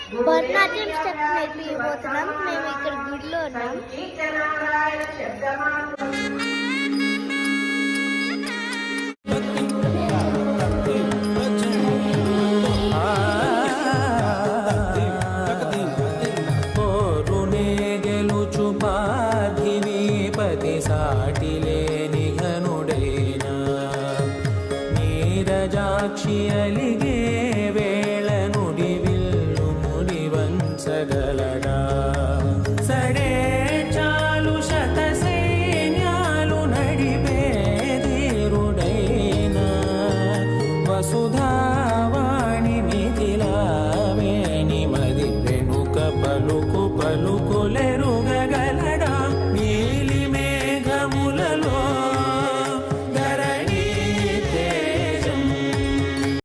Bharatanatyam step నేర్పిపోతున్నాం. మేము ఇక్కడ గుడిలో ఉన్నాం. సాటిలేని ఘనుడైనా నీరజాక్షి అలిగే వేళ నుడి విల్లు ముడి వంచగలడా సడే చాలు శత సైన్యాలు నడిపే ధీరుడైనా వసుధావా